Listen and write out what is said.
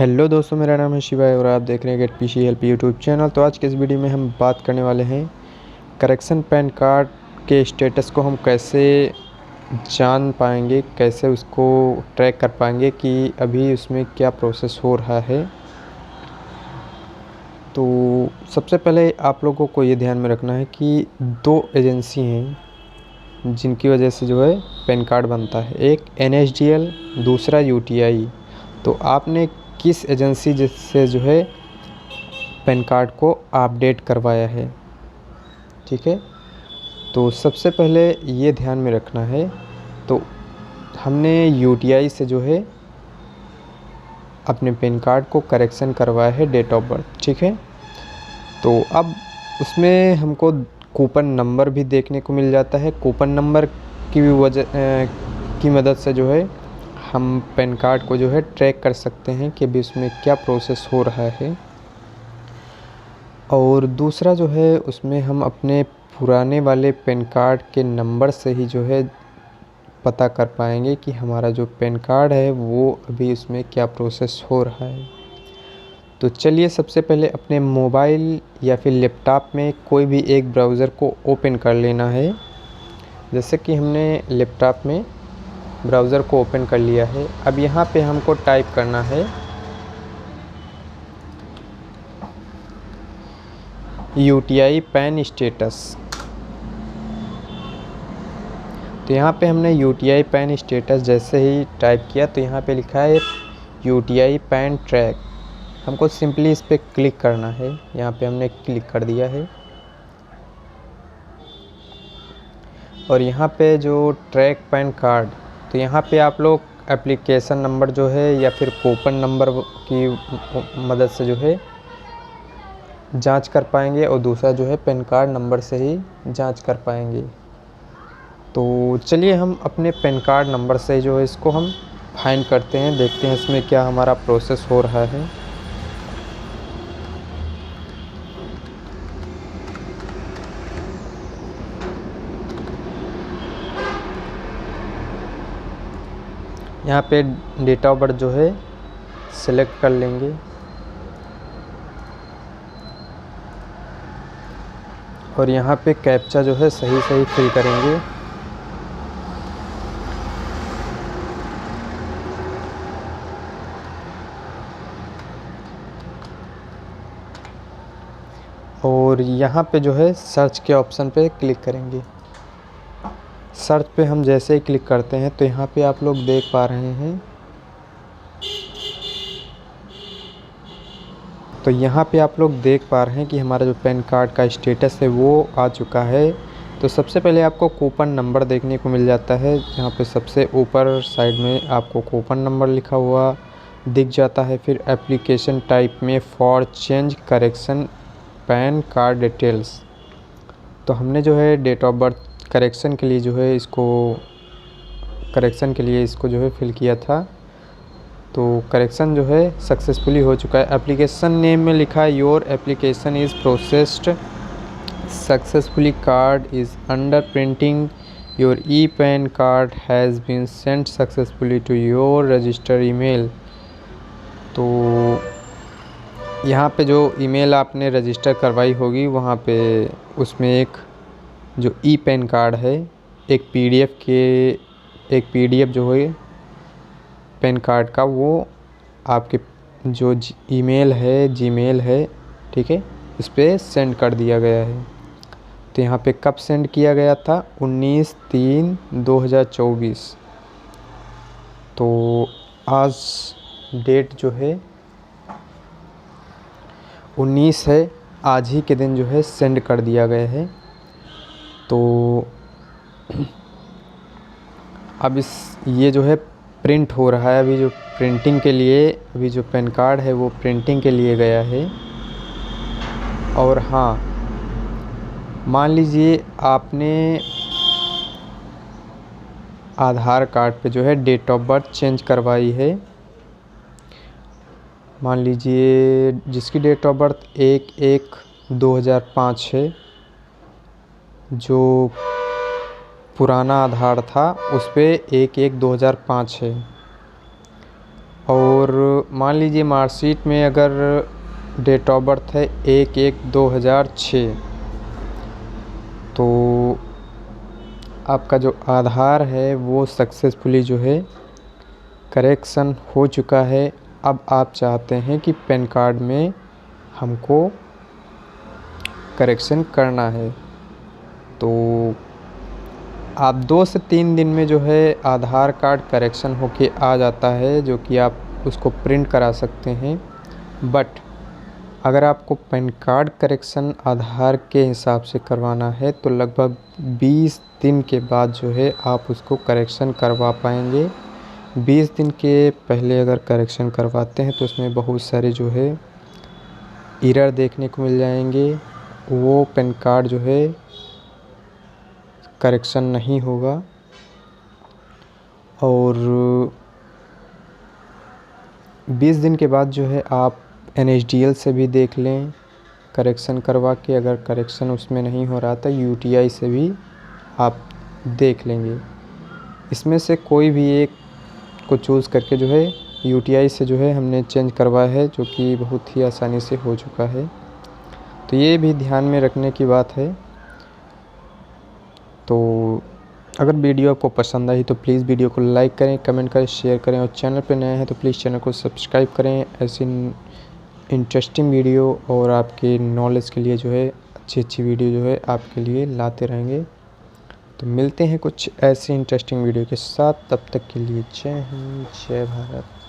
Hello दोस्तों, मेरा नाम है शिवाय और आप देख रहे हैं get PC help YouTube channel. तो आज के इस वीडियो में हम बात करने वाले हैं करेक्शन पैन कार्ड के स्टेटस को हम कैसे जान पाएंगे, कैसे उसको ट्रैक कर पाएंगे कि अभी उसमें क्या प्रोसेस हो रहा है। तो सबसे पहले आप लोगों को ये ध्यान में रखना है कि दो एजेंसी हैं जिनकी वजह से जो है पैन कार्ड बनता है, एक NSDL, दूसरा UTI। तो आपने किस एजेंसी से जो है पैन कार्ड को अपडेट करवाया है, ठीक है। तो सबसे पहले ये ध्यान में रखना है, तो हमने UTI से जो है अपने पैन कार्ड को करेक्शन करवाया है डेट ऑफ बर्थ, ठीक है। तो अब उसमें हमको कूपन नंबर भी देखने को मिल जाता है। कूपन नंबर की की मदद से जो है हम पैन कार्ड को जो है ट्रैक कर सकते हैं कि अभी उसमें क्या प्रोसेस हो रहा है। और दूसरा जो है उसमें हम अपने पुराने वाले पैन कार्ड के नंबर से ही जो है पता कर पाएंगे कि हमारा जो पैन कार्ड है वो अभी उसमें क्या प्रोसेस हो रहा है। तो चलिए सबसे पहले अपने मोबाइल या फिर लैपटॉप में कोई भी एक ब्राउज़र को ओपन कर लेना है। जैसे कि हमने लैपटॉप में ब्राउज़र को ओपन कर लिया है। अब यहाँ पे हमको टाइप करना है UTI पैन स्टेटस। तो यहाँ पे हमने UTI पैन स्टेटस जैसे ही टाइप किया तो यहाँ पे लिखा है UTI पैन ट्रैक। हमको सिंपली इस पर क्लिक करना है। यहाँ पे हमने क्लिक कर दिया है और यहाँ पे जो ट्रैक पैन कार्ड, तो यहाँ पे आप लोग एप्लीकेशन नंबर जो है या फिर कूपन नंबर की मदद से जो है जांच कर पाएंगे और दूसरा जो है पैन कार्ड नंबर से ही जांच कर पाएंगे। तो चलिए हम अपने पैन कार्ड नंबर से जो है इसको हम फाइंड करते हैं, देखते हैं इसमें क्या हमारा प्रोसेस हो रहा है। यहाँ पे डेट ऑफ बर्थ जो है सेलेक्ट कर लेंगे और यहाँ पे कैप्चा जो है सही सही फिल करेंगे। और यहाँ पे जो है सर्च के ऑप्शन पे क्लिक करेंगे। सर्च पे हम जैसे ही क्लिक करते हैं तो यहाँ पे आप लोग देख पा रहे हैं, तो यहाँ पे आप लोग देख पा रहे हैं कि हमारा जो पैन कार्ड का स्टेटस है वो आ चुका है। तो सबसे पहले आपको कूपन नंबर देखने को मिल जाता है। यहाँ पे सबसे ऊपर साइड में आपको कूपन नंबर लिखा हुआ दिख जाता है। फिर एप्लीकेशन टाइप में for change correction pan card details, तो हमने जो है डेट ऑफ बर्थ करेक्शन के लिए जो है इसको जो है फिल किया था। तो करेक्शन जो है सक्सेसफुली हो चुका है। एप्लीकेशन नेम में लिखा है your application is processed successfully, card is under printing, your e PAN card has been sent successfully to your register email. तो यहाँ पे जो ईमेल आपने रजिस्टर करवाई होगी वहाँ पे उसमें एक जो ई पैन कार्ड है, एक पीडीएफ जो है पैन कार्ड का, वो आपके जो ईमेल है, जीमेल है, ठीक है, इस पर सेंड कर दिया गया है। तो यहाँ पे कब सेंड किया गया था? 19/3/2024। तो आज डेट जो है 19 है, आज ही के दिन जो है सेंड कर दिया गया है। तो अब ये जो है प्रिंट हो रहा है, अभी जो प्रिंटिंग के लिए, अभी जो पैन कार्ड है वो प्रिंटिंग के लिए गया है। और हाँ, मान लीजिए आपने आधार कार्ड पे जो है डेट ऑफ बर्थ चेंज करवाई है। मान लीजिए जिसकी डेट ऑफ बर्थ 1/1/2005 है, जो पुराना आधार था उस पर 1/1/2005 है। और मान लीजिए मार्कशीट में अगर डेट ऑफ बर्थ है 1/1/2006, तो आपका जो आधार है वो सक्सेसफुली जो है करेक्शन हो चुका है। अब आप चाहते हैं कि पैन कार्ड में हमको करेक्शन करना है, तो आप 2 से 3 दिन में जो है आधार कार्ड करेक्शन होके आ जाता है, जो कि आप उसको प्रिंट करा सकते हैं। बट अगर आपको पैन कार्ड करेक्शन आधार के हिसाब से करवाना है तो लगभग 20 दिन के बाद जो है आप उसको करेक्शन करवा पाएंगे। 20 दिन के पहले अगर करेक्शन करवाते हैं तो उसमें बहुत सारे जो है एरर देखने को मिल जाएंगे, वो पैन कार्ड जो है करेक्शन नहीं होगा। और 20 दिन के बाद जो है आप NSDL से भी देख लें करेक्शन करवा के, अगर करेक्शन उसमें नहीं हो रहा था UTI से भी आप देख लेंगे। इसमें से कोई भी एक को चूज़ करके जो है UTI से जो है हमने चेंज करवाया है, जो कि बहुत ही आसानी से हो चुका है। तो ये भी ध्यान में रखने की बात है। तो अगर वीडियो आपको पसंद आई तो प्लीज़ वीडियो को लाइक करें, कमेंट करें, शेयर करें, और चैनल पर नए हैं तो प्लीज़ चैनल को सब्सक्राइब करें। ऐसी इंटरेस्टिंग वीडियो और आपके नॉलेज के लिए जो है अच्छी वीडियो जो है आपके लिए लाते रहेंगे। तो मिलते हैं कुछ ऐसी इंटरेस्टिंग वीडियो के साथ, तब तक के लिए जय हिंद, जय भारत।